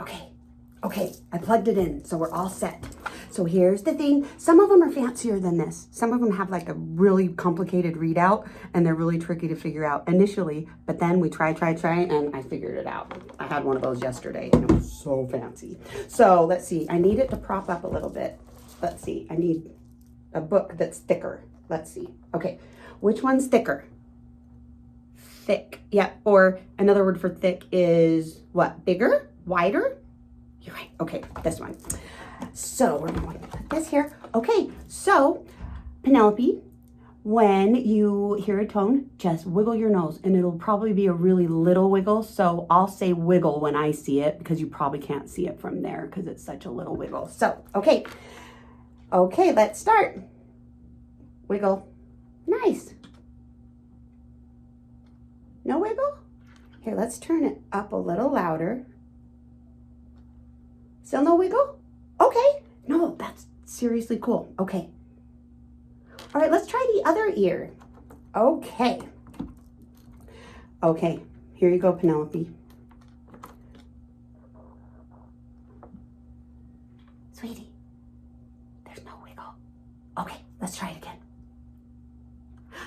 Okay, okay, I plugged it in, so we're all set. So here's the thing. Some of them are fancier than this. Some of them have like a really complicated readout and they're really tricky to figure out initially, but then we try, and I figured it out. I had one of those yesterday and it was so fancy. So let's see, I need it to prop up a little bit. Let's see, I need a book that's thicker. Let's see. Okay, which one's thicker? Thick, yeah, or another word for thick is what? Bigger? Wider? You're right. Okay, this one. So we're going to put this here. Okay, so Penelope, when you hear a tone, just wiggle your nose and it'll probably be a really little wiggle. So I'll say wiggle when I see it because you probably can't see it from there because it's such a little wiggle. So, okay, let's start. Wiggle. Nice. No wiggle? Here, let's turn it up a little louder. Still no wiggle? Okay. No, that's seriously cool. Okay. All right, let's try the other ear. Okay. Okay, here you go, Penelope. Sweetie, there's no wiggle. Okay, let's try it again.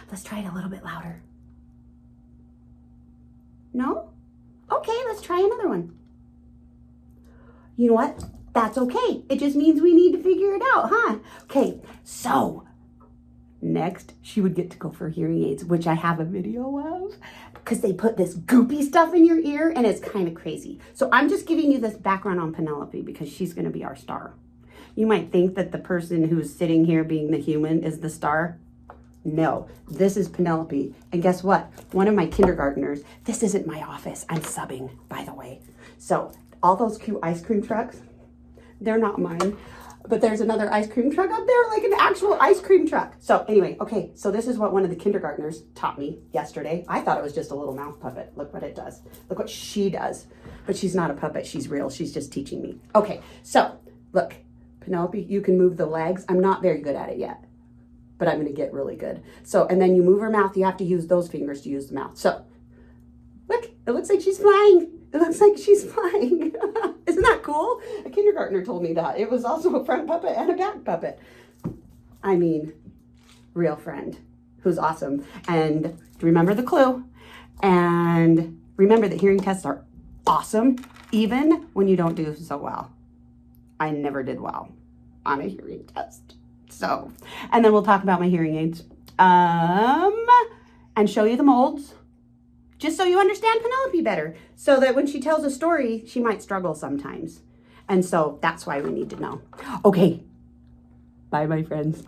Let's try it a little bit louder. No? Okay, let's try another one. You know what? That's okay. It just means we need to figure it out, huh? Okay, so next she would get to go for hearing aids, which I have a video of because they put this goopy stuff in your ear and it's kind of crazy. So I'm just giving you this background on Penelope because she's going to be our star. You might think that the person who's sitting here being the human is the star. No, this is Penelope. And guess what? One of my kindergartners, this isn't my office. I'm subbing, by the way. So all those cute ice cream trucks, they're not mine. But there's another ice cream truck up there, like an actual ice cream truck. So anyway, okay, so this is what one of the kindergartners taught me yesterday. I thought it was just a little mouth puppet. Look what it does. Look what she does. But she's not a puppet, she's real. She's just teaching me. Okay, so look, Penelope, you can move the legs. I'm not very good at it yet, but I'm gonna get really good. So, and then you move her mouth, you have to use those fingers to use the mouth. So, look, it looks like she's flying. It looks like she's flying. Isn't that cool? A kindergartner told me that. It was also a front puppet and a back puppet. I mean, real friend who's awesome. And remember the clue. And remember that hearing tests are awesome, even when you don't do so well. I never did well on a hearing test. So, and then we'll talk about my hearing aids. And show you the molds. Just so you understand Penelope better, so that when she tells a story, she might struggle sometimes. And so that's why we need to know. Okay, bye, my friends.